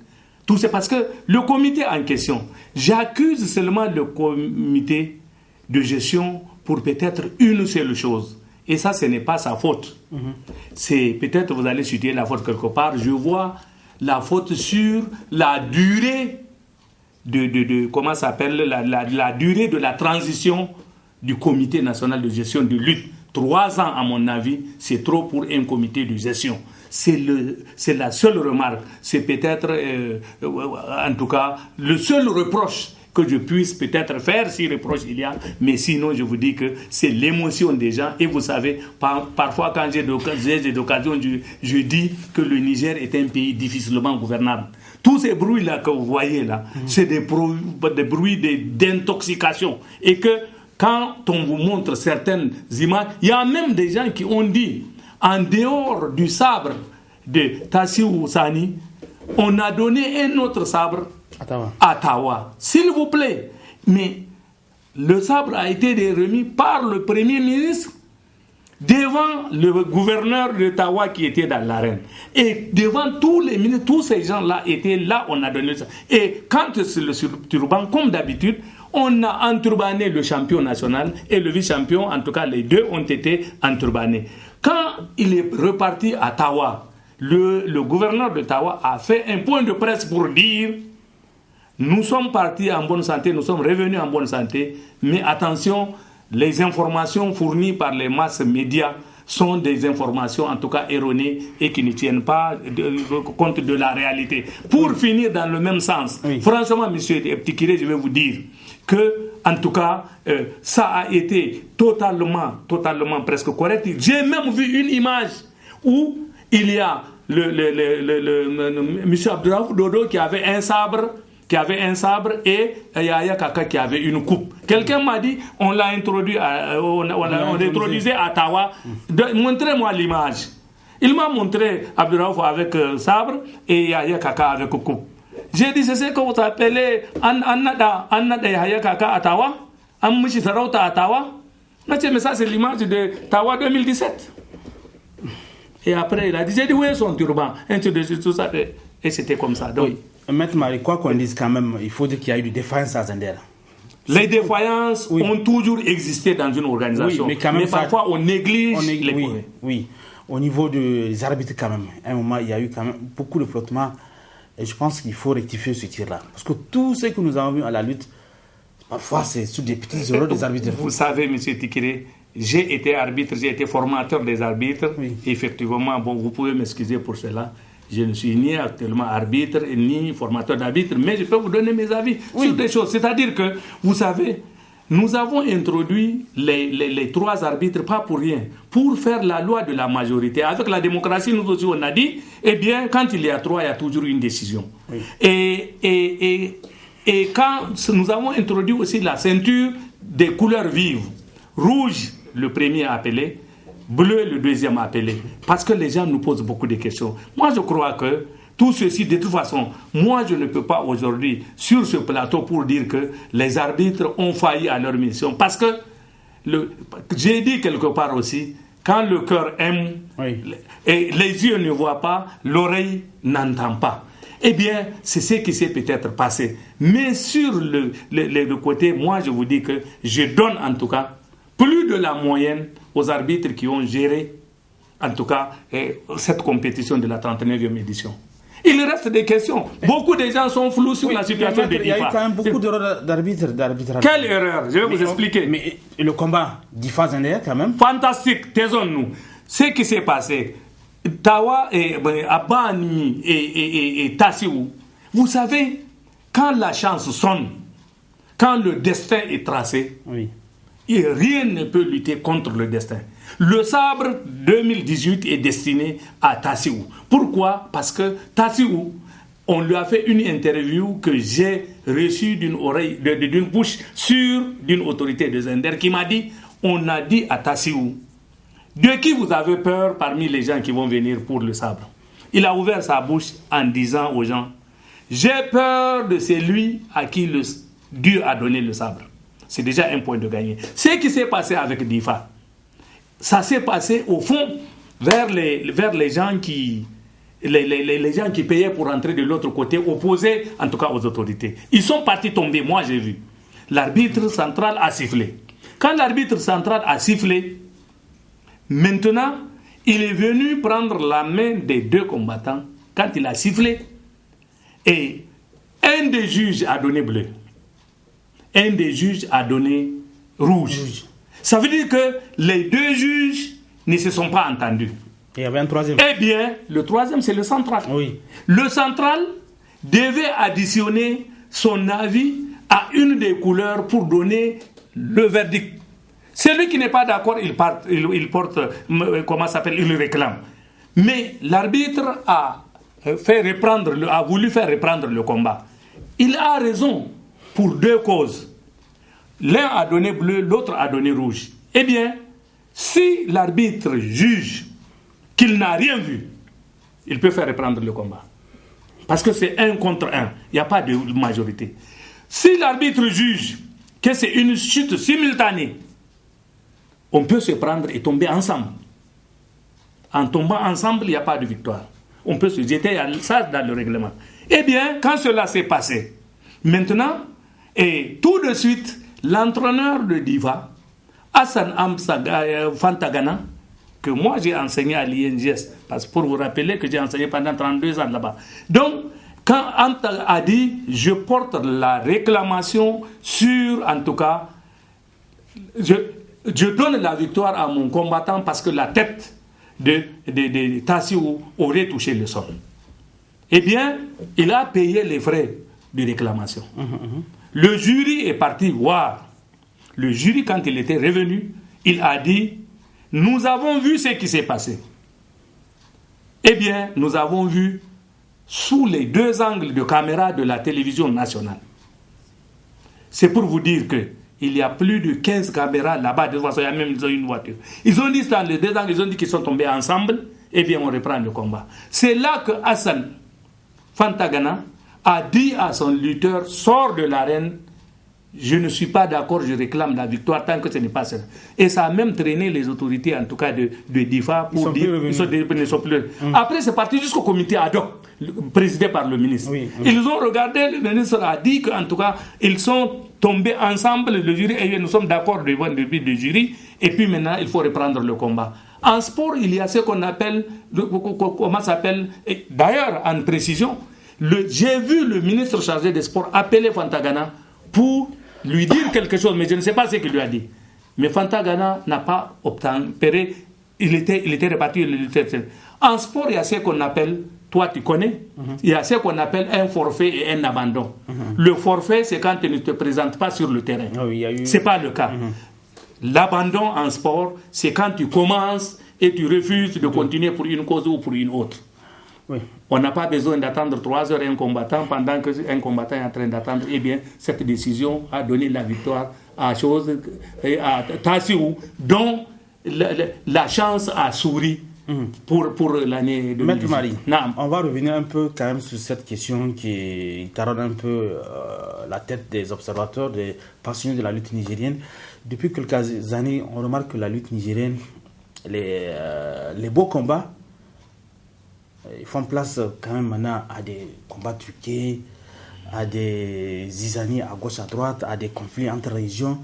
tout c'est parce que le comité en question, j'accuse seulement le comité de gestion pour peut-être une seule chose. Et ça, ce n'est pas sa faute. C'est peut-être, vous allez situer la faute quelque part. Je vois la faute sur la durée comment ça s'appelle, la durée de la transition du comité national de gestion de lutte. 3 ans, à mon avis, c'est trop pour un comité de gestion. C'est la seule remarque. C'est peut-être, en tout cas, le seul reproche que je puisse peut-être faire, si reproche il y a, mais sinon je vous dis que c'est l'émotion des gens. Et vous savez, parfois quand j'ai des occasions, je dis que le Niger est un pays difficilement gouvernable. Tous ces bruits-là que vous voyez là, c'est des bruits d'intoxication. Et que quand on vous montre certaines images, il y a même des gens qui ont dit, en dehors du sabre de Tassiou Sani, on a donné un autre sabre à Tawa. S'il vous plaît. Mais le sabre a été remis par le Premier ministre devant le gouverneur de Tawa qui était dans l'arène. Et devant tous les ministres, tous ces gens-là étaient là, on a donné ça. Et quand c'est le turban, comme d'habitude, on a enturbané le champion national et le vice-champion, en tout cas les deux ont été enturbanés. Quand il est reparti à Tawa, le gouverneur de Tawa a fait un point de presse pour dire: nous sommes partis en bonne santé, nous sommes revenus en bonne santé, mais attention, les informations fournies par les masses médias sont des informations en tout cas erronées et qui ne tiennent pas compte de la réalité. Pour finir dans le même sens, franchement, monsieur Tikiré, je vais vous dire que, en tout cas, ça a été totalement presque correct. J'ai même vu une image où il y a monsieur Abdoulaye Dodo qui avait un sabre et Yaya Kaka qui avait une coupe. Quelqu'un m'a dit, on l'a introduit, on introduisait à Tawa. Montrez-moi l'image. Il m'a montré Abdoulaye avec sabre et Yaya Kaka avec coupe. J'ai dit, c'est ce que vous appelez Annada Yaya Kaka à Tawa, Amouchi Sarauta à Tawa. Mais ça, c'est l'image de Tawa 2017. Et après, il a dit, j'ai dit, où est son turban? Tout ça, et c'était comme ça. Donc, Maître Marie, quoi qu'on dise quand même, il faut dire qu'il y a eu des défaillances à Zender. Les défaillances ont toujours existé dans une organisation. Oui, mais parfois on néglige les points. Oui, au niveau des arbitres quand même, à un moment il y a eu quand même beaucoup de flottement. Et je pense qu'il faut rectifier ce tir-là. Parce que tout ce que nous avons vu à la lutte, parfois c'est sous des petits erreurs des arbitres. Vous savez, M. Tikiré, j'ai été arbitre, j'ai été formateur des arbitres. Oui. Effectivement, bon, vous pouvez m'excuser pour cela. Je ne suis ni actuellement arbitre, ni formateur d'arbitre, mais je peux vous donner mes avis sur des choses. C'est-à-dire que, vous savez, nous avons introduit les 3 arbitres, pas pour rien, pour faire la loi de la majorité. Avec la démocratie, nous aussi, on a dit, eh bien, quand il y a 3, il y a toujours une décision. Oui. Et quand nous avons introduit aussi la ceinture des couleurs vives, rouge, le premier appelé, bleu, le deuxième appelé. Parce que les gens nous posent beaucoup de questions. Moi, je crois que tout ceci, de toute façon, moi, je ne peux pas aujourd'hui, sur ce plateau, pour dire que les arbitres ont failli à leur mission. Parce que, j'ai dit quelque part aussi, quand le cœur aime, et les yeux ne voient pas, l'oreille n'entend pas. Eh bien, c'est ce qui s'est peut-être passé. Mais sur le côté, moi, je vous dis que je donne en tout cas plus de la moyenne aux arbitres qui ont géré, en tout cas, cette compétition de la 39e édition. Il reste des questions. Beaucoup de gens sont flous sur la situation de DIFA. Il y a eu quand même beaucoup d'erreurs d'arbitre. Quelle erreur? Je vais vous expliquer. Mais le combat DIFA-Zender, quand même. Fantastique, taisons-nous. Ce qui s'est passé, Tawa et Abani et Tassiou, vous savez, quand la chance sonne, quand le destin est tracé, et rien ne peut lutter contre le destin. Le sabre 2018 est destiné à Tassiou. Pourquoi? Parce que Tassiou, on lui a fait une interview que j'ai reçue d'une bouche sûre d'une autorité de Zender qui m'a dit, on a dit à Tassiou, de qui vous avez peur parmi les gens qui vont venir pour le sabre? Il a ouvert sa bouche en disant aux gens, j'ai peur de celui à qui Dieu a donné le sabre. C'est déjà un point de gagner. Ce qui s'est passé avec DIFA, ça s'est passé au fond vers les gens qui payaient pour entrer de l'autre côté, opposés en tout cas aux autorités. Ils sont partis tomber, moi j'ai vu. L'arbitre central a sifflé. Quand l'arbitre central a sifflé, Maintenant, il est venu prendre la main des deux combattants quand il a sifflé. Et un des juges a donné bleu. Un des juges a donné rouge. Ça veut dire que les deux juges ne se sont pas entendus. Il y avait un troisième. Eh bien, le troisième, c'est le central. Oui. Le central devait additionner son avis à une des couleurs pour donner le verdict. Celui qui n'est pas d'accord, il porte, comment ça s'appelle, il le réclame. Mais l'arbitre a voulu faire reprendre le combat. Il a raison pour deux causes. L'un a donné bleu, l'autre a donné rouge. Eh bien, si l'arbitre juge qu'il n'a rien vu, il peut faire reprendre le combat. Parce que c'est 1 contre 1. Il n'y a pas de majorité. Si l'arbitre juge que c'est une chute simultanée, on peut se prendre et tomber ensemble. En tombant ensemble, il n'y a pas de victoire. On peut se jeter ça dans le règlement. Eh bien, quand cela s'est passé, maintenant, et tout de suite, l'entraîneur de Diva, Hassan Fantagana, que moi j'ai enseigné à l'INGS, parce que pour vous rappeler que j'ai enseigné pendant 32 ans là-bas. Donc, quand Anta a dit, je porte la réclamation sur, en tout cas, je donne la victoire à mon combattant parce que la tête de Tassiou aurait touché le sol. Eh bien, il a payé les frais de réclamation. Le jury est parti voir. Le jury, quand il était revenu, il a dit, nous avons vu ce qui s'est passé. Eh bien, nous avons vu sous les deux angles de caméra de la télévision nationale. C'est pour vous dire que il y a plus de 15 caméras là-bas, de toute façon, il y a même une voiture. Ils ont dit dans les deux angles, ils ont dit qu'ils sont tombés ensemble, eh bien, on reprend le combat. C'est là que Hassan Fantagana a dit à son lutteur, sors de l'arène, je ne suis pas d'accord, je réclame la victoire tant que ce n'est pas ça. Et ça a même traîné les autorités, en tout cas de DIFA, pour dire qu'ils ne sont plus. Après, c'est parti jusqu'au comité ad hoc, présidé par le ministre. Ils ont regardé, le ministre a dit qu'en tout cas, ils sont tombés ensemble, le jury, et nous sommes d'accord devant le jury, et puis maintenant, il faut reprendre le combat. En sport, il y a ce qu'on appelle, comment ça s'appelle, d'ailleurs, en précision, j'ai vu le ministre chargé des sports appeler Fantagana pour lui dire quelque chose, mais je ne sais pas ce qu'il lui a dit. Mais Fantagana n'a pas obtempéré, il était réparti. En sport, il y a ce qu'on appelle, toi tu connais, il y a ce qu'on appelle un forfait et un abandon. Le forfait, c'est quand tu ne te présentes pas sur le terrain. Ce n'est pas le cas. L'abandon en sport, c'est quand tu commences et tu refuses de continuer pour une cause ou pour une autre. On n'a pas besoin d'attendre 3 heures un combattant pendant qu'un combattant est en train d'attendre. Eh bien, cette décision a donné la victoire à Tassiou, dont la chance a souri pour l'année 2018. Maître Marie, on va revenir un peu quand même sur cette question qui taraude un peu la tête des observateurs, des passionnés de la lutte nigérienne. Depuis quelques années, on remarque que la lutte nigérienne, les beaux combats, ils font place quand même maintenant à des combats truqués, à des zizanies à gauche à droite, à des conflits entre régions.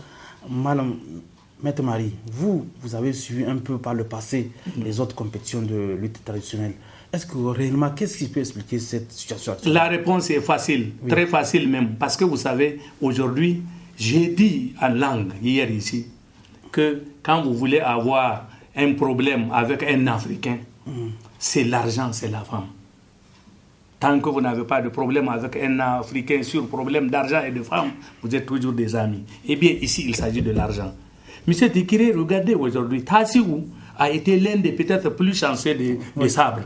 Maître Marie, vous avez suivi un peu par le passé les autres compétitions de lutte traditionnelle. Est-ce que réellement, qu'est-ce qui peut expliquer cette situation actuelle? La réponse est facile, très facile même. Parce que vous savez, aujourd'hui, j'ai dit en langue hier ici que quand vous voulez avoir un problème avec un Africain, c'est l'argent, c'est la femme. Tant que vous n'avez pas de problème avec un Africain sur problème d'argent et de femme, vous êtes toujours des amis. Eh bien, ici, il s'agit de l'argent. Monsieur Dikiré, regardez aujourd'hui, Tassiou a été l'un des peut-être plus chanceux des sabres.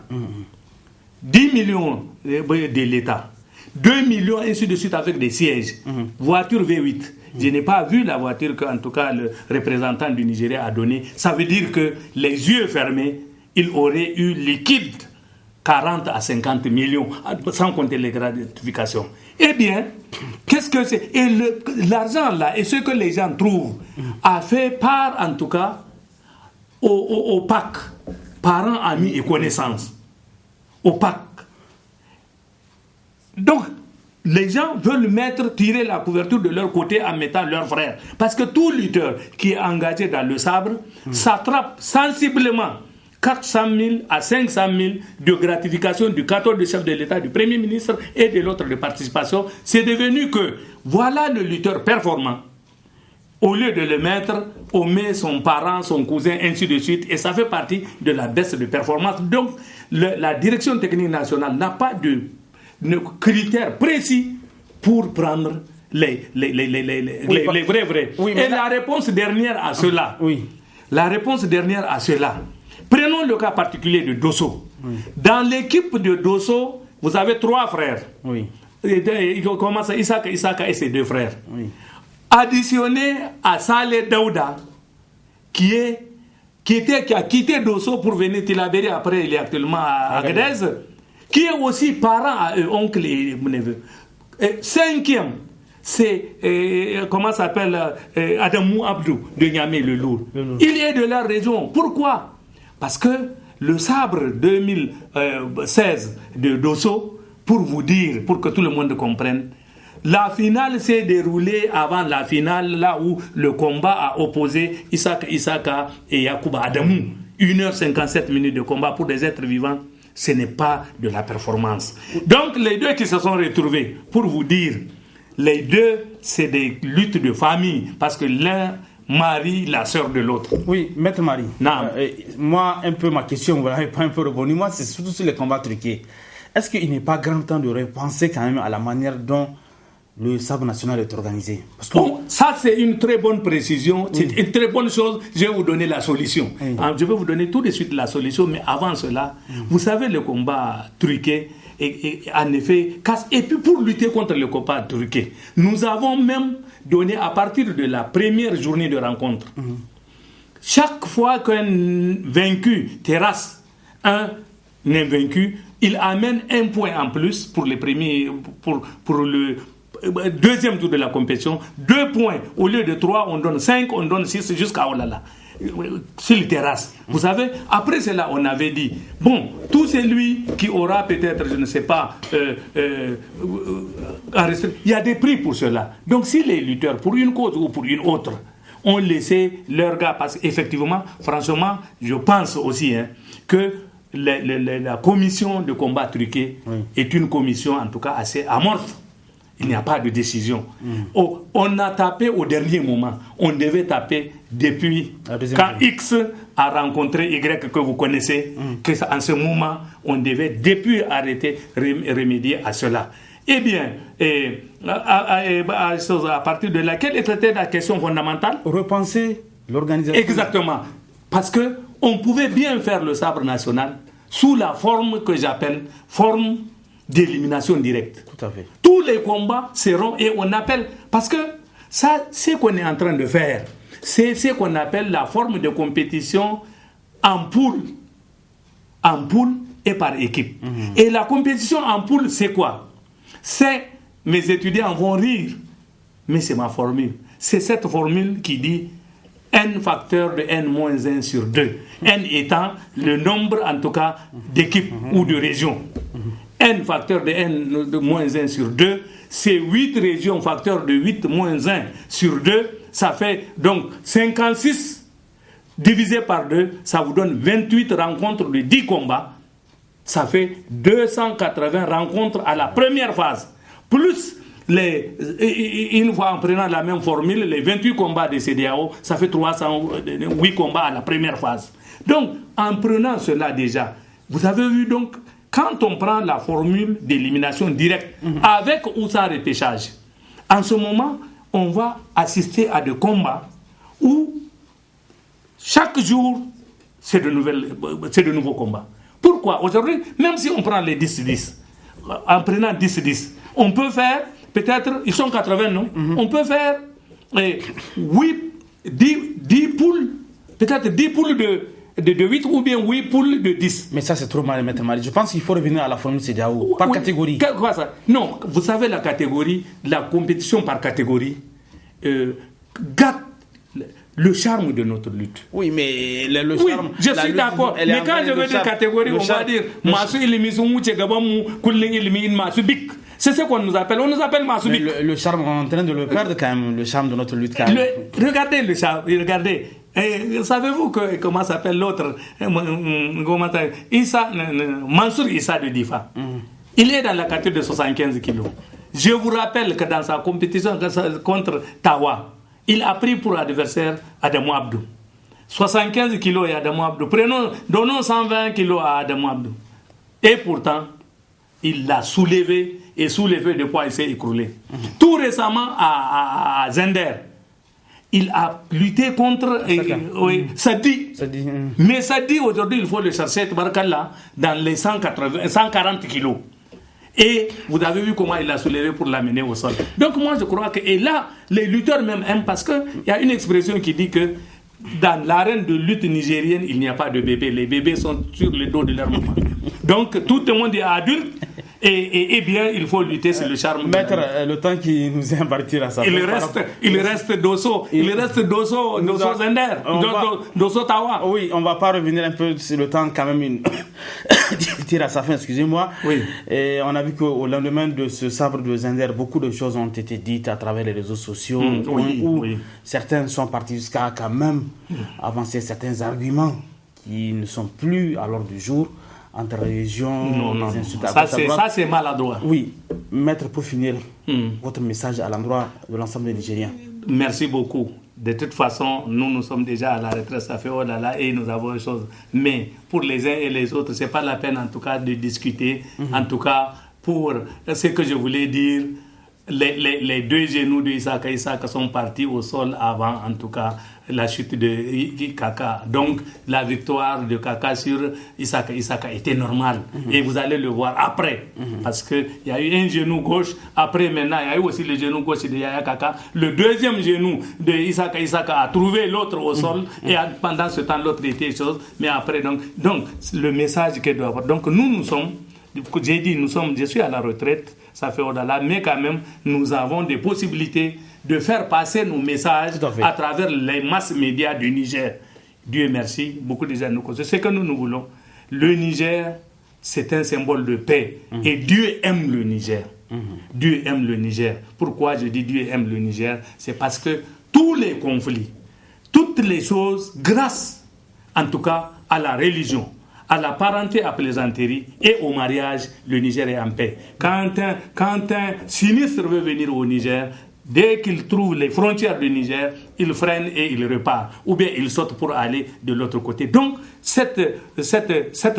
10 millions de l'État, 2 millions ainsi de suite avec des sièges, voiture V8. Je n'ai pas vu la voiture qu'en tout cas le représentant du Nigeria a donnée. Ça veut dire que les yeux fermés, il aurait eu liquide 40 à 50 millions, sans compter les gratifications. Eh bien, qu'est-ce que c'est? Et l'argent là, et ce que les gens trouvent, a fait part en tout cas au PAC, parents, amis et connaissances. Au PAC. Donc, les gens veulent tirer la couverture de leur côté en mettant leurs frères. Parce que tout lutteur qui est engagé dans le sabre s'attrape sensiblement 400 000 à 500 000 de gratification du 14 du chef de l'État, du Premier ministre et de l'autre de participation. C'est devenu que voilà le lutteur performant. Au lieu de le mettre, on met son parent, son cousin, ainsi de suite, et ça fait partie de la baisse de performance. Donc, la direction technique nationale n'a pas de critères précis pour prendre les vrais. Oui, et la réponse dernière à cela, prenons le cas particulier de Dosso. Oui. Dans l'équipe de Dosso, vous avez 3 frères. Oui. Il commence Isaka et ses 2 frères. Oui. Additionné à Saleh Daouda, qui a quitté Dosso pour venir Tilaberi, après il est actuellement à Agadez, qui est aussi parent à eux, oncle et neveu. 5e, c'est comment s'appelle Adamou Abdou de Niamey le Lourd. Il est de la région. Pourquoi? Parce que le sabre 2016 de Dosso, pour vous dire, pour que tout le monde comprenne, la finale s'est déroulée avant la finale, là où le combat a opposé Isaka et Yacouba Adamou. 1h57 minutes de combat pour des êtres vivants, ce n'est pas de la performance. Donc les deux qui se sont retrouvés, pour vous dire, les deux, c'est des luttes de famille, parce que l'un marie la sœur de l'autre. Oui, Maître Marie, moi, un peu ma question, vous n'avez pas un peu revenu, moi c'est surtout sur les combats truqués. Est-ce qu'il n'est pas grand temps de repenser quand même à la manière dont le sabre national est organisé? Parce que... ça c'est une très bonne précision, c'est une très bonne chose. Je vais vous donner la solution. Je vais vous donner tout de suite la solution, mais avant cela, vous savez, le combat truqué, et en effet, et puis pour lutter contre le combat truqué, nous avons même donné, à partir de la première journée de rencontre, chaque fois qu'un vaincu terrasse un invaincu, il amène 1 point en plus pour le deuxième tour de la compétition. 2 points. Au lieu de 3, on donne 5, on donne 6 jusqu'à Olala. Sur les terrasses. Vous savez, après cela, on avait dit, bon, tout celui qui aura peut-être, je ne sais pas, il y a des prix pour cela. Donc si les lutteurs, pour une cause ou pour une autre, ont laissé leur gars, parce qu'effectivement, franchement, je pense aussi que la commission de combat truqué est une commission, en tout cas, assez amorphe. Il n'y a pas de décision. On a tapé au dernier moment. On devait taper depuis quand X a rencontré Y que vous connaissez, que en ce moment, on devait depuis arrêter, remédier à cela. Eh bien, à partir de laquelle était la question fondamentale? Repenser l'organisation. Exactement. Parce qu'on pouvait bien faire le sabre national sous la forme que j'appelle forme d'élimination directe. Tout à fait. Tous les combats seront, et on appelle, parce que ça, ce qu'on est en train de faire, c'est ce qu'on appelle la forme de compétition en poule et par équipe. Et la compétition en poule, c'est quoi? C'est, mes étudiants vont rire, mais c'est ma formule. C'est cette formule qui dit n facteur de n-1 sur 2. N étant le nombre, en tout cas, d'équipes ou de régions. N facteur de n de moins 1 sur 2, c'est 8 régions facteur de 8 moins 1 sur 2, ça fait donc 56 divisé par 2, ça vous donne 28 rencontres de 10 combats, ça fait 280 rencontres à la première phase, plus une fois en prenant la même formule, les 28 combats de CEDEAO, ça fait 308 combats à la première phase. Donc, en prenant cela déjà, vous avez vu donc, quand on prend la formule d'élimination directe avec ou sans repêchage, en ce moment, on va assister à des combats où chaque jour, c'est de nouveaux combats. Pourquoi? Aujourd'hui, même si on prend les 10-10, en prenant 10-10, on peut faire, peut-être, ils sont 80, non? On peut faire 10 poules, peut-être 10 poules de 8 ou bien 8 poules de 10. Mais ça, c'est trop mal, Maître Marie. Je pense qu'il faut revenir à la formule CEDEAO, par catégorie. Quoi ça? Non, vous savez, la catégorie, la compétition par catégorie gâte le charme de notre lutte. Oui, mais le charme... Oui, je suis d'accord. Mais quand je veux dire catégorie, on va dire Masu ilimi Masu Bik. C'est ce qu'on nous appelle. On nous appelle Massoudi. Le charme, on est en train de le perdre quand même, le charme de notre lutte quand même. Regardez le charme, regardez. Et savez-vous comment s'appelle l'autre Mansour Issa de Difa. Il est dans la catégorie de 75 kilos. Je vous rappelle que dans sa compétition contre Tawa, il a pris pour adversaire Adamou Abdou. 75 kilos et Adamou Abdou. Donnons 120 kilos à Adamou Abdou. Et pourtant, il l'a soulevé de quoi il s'est écroulé. Tout récemment à Zender, il a lutté contre Sadi. Mais Sadi, aujourd'hui, il faut le chercher dans les 140 kilos. Et vous avez vu comment il l'a soulevé pour l'amener au sol. Donc moi je crois que, et là, les lutteurs même aiment, parce qu'il y a une expression qui dit que dans l'arène de lutte nigérienne, il n'y a pas de bébés. Les bébés sont sur le dos de leur maman. Donc tout le monde est adulte. Et bien, il faut lutter, c'est le charme. Maître, le temps qui nous est imparti à ça. Il reste Dosso Zender, Dosso Tawa. Oui, on va pas revenir un peu sur le temps quand même. Tire à sa fin, excusez-moi. Oui. Et on a vu qu'au lendemain de ce sabre de Zender, beaucoup de choses ont été dites à travers les réseaux sociaux, où certains sont partis jusqu'à quand même avancer certains arguments qui ne sont plus à l'ordre du jour. Entre régions, les insultes. Ça, c'est maladroit. Oui. Maître, pour finir, votre message à l'endroit de l'ensemble des Nigériens. Merci beaucoup. De toute façon, nous sommes déjà à la retraite, ça fait et nous avons des choses. Mais pour les uns et les autres, ce n'est pas la peine en tout cas de discuter. En tout cas, pour ce que je voulais dire, les deux genoux de Isaka sont partis au sol avant, en tout cas, la chute de Kaka. Donc, la victoire de Kaka sur Isaka était normale. Et vous allez le voir après. Parce qu'il y a eu un genou gauche. Après, maintenant, il y a eu aussi le genou gauche de Yaya Kaka. Le deuxième genou de Isaka a trouvé l'autre au sol. Et pendant ce temps, l'autre était chose. Mais après, donc le message qu'il doit avoir. Donc, nous sommes, j'ai dit, je suis à la retraite. Ça fait au-delà. Mais quand même, nous avons des possibilités de faire passer nos messages à travers les masses médias du Niger. Dieu merci, beaucoup de gens nous connaissent. C'est ce que nous voulons. Le Niger, c'est un symbole de paix. Et Dieu aime le Niger. Dieu aime le Niger. Pourquoi je dis Dieu aime le Niger? C'est parce que tous les conflits, toutes les choses, grâce en tout cas à la religion, à la parenté à plaisanterie et au mariage, le Niger est en paix. Quand un sinistre veut venir au Niger, dès qu'il trouve les frontières du Niger, il freine et il repart. Ou bien il saute pour aller de l'autre côté. Donc, cette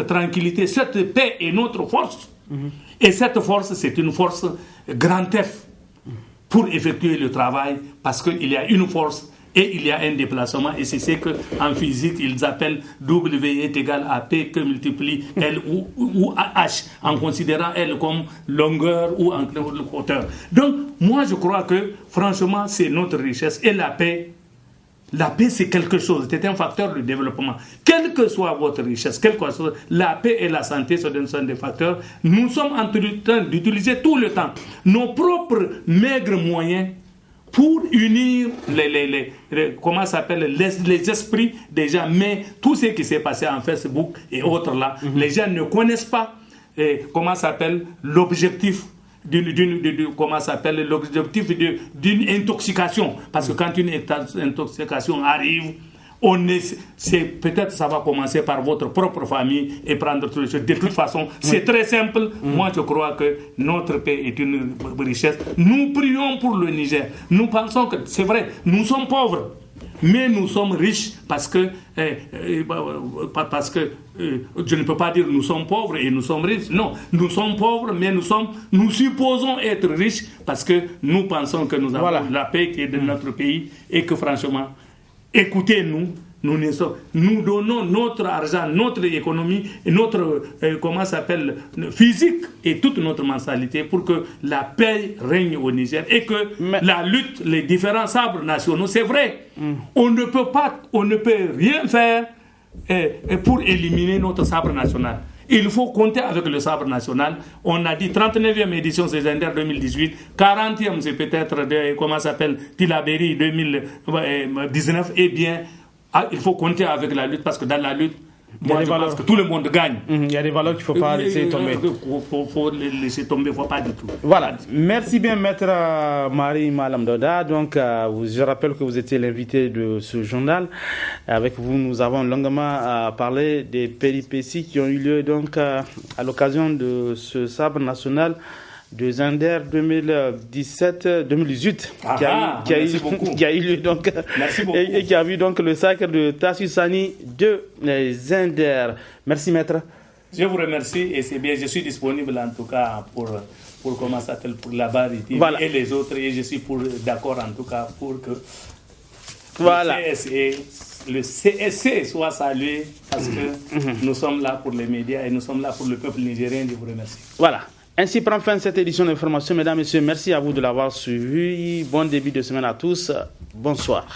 tranquillité, cette paix est notre force. Et cette force, c'est une force grand F pour effectuer le travail, parce qu'il y a une force et il y a un déplacement. Et c'est ce qu'en physique, ils appellent W est égal à P que multiplie L ou H, en considérant L comme longueur ou en hauteur. Donc, moi, je crois que, franchement, c'est notre richesse. Et la paix, c'est quelque chose, c'est un facteur de développement. Quelle que soit votre richesse, quelle que soit la paix et la santé sont des facteurs. Nous sommes en train d'utiliser tout le temps nos propres maigres moyens pour unir les esprits des gens. Mais tout ce qui s'est passé en Facebook et autres là, les gens ne connaissent pas l'objectif d'une intoxication. Parce que quand une intoxication arrive, peut-être ça va commencer par votre propre famille et prendre tout le choses. De toute façon, c'est très simple. Moi, je crois que notre paix est une richesse. Nous prions pour le Niger. Nous pensons que, c'est vrai, nous sommes pauvres, mais nous sommes riches parce que je ne peux pas dire nous sommes pauvres et nous sommes riches. Non, nous sommes pauvres, mais nous supposons être riches parce que nous pensons que nous avons la paix qui est de notre pays et que franchement, écoutez-nous, nous donnons notre argent, notre économie, et notre physique et toute notre mentalité pour que la paix règne au Niger et que la lutte, les différents sabres nationaux, c'est vrai, on ne peut rien faire pour éliminer notre sabre national. Il faut compter avec le sabre national. On a dit 39e édition, c'est Zender 2018. 40e, c'est peut-être, Tilaberi 2019. Eh bien, il faut compter avec la lutte parce que dans la lutte, Moi, je pense que tout le monde gagne. Il y a des valeurs qu'il ne faut pas laisser tomber. Il faut les laisser tomber, il ne faut pas du tout. Voilà. Merci bien, maître Marie Malam Doda. Donc, je rappelle que vous étiez l'invité de ce journal. Avec vous, nous avons longuement parlé des péripéties qui ont eu lieu donc, à l'occasion de ce sabre national de Zender 2018 qui a eu lieu donc et qui a vu donc le sacre de Tassusani de Zender. Merci maître. Je vous remercie et c'est bien, je suis disponible en tout cas pour comment ça s'appelle, pour la barre et les autres, et je suis d'accord en tout cas pour que le CSC soit salué parce que nous sommes là pour les médias et nous sommes là pour le peuple nigérien. Je vous remercie. Voilà. Ainsi prend fin cette édition d'information. Mesdames, Messieurs, merci à vous de l'avoir suivi. Bon début de semaine à tous. Bonsoir.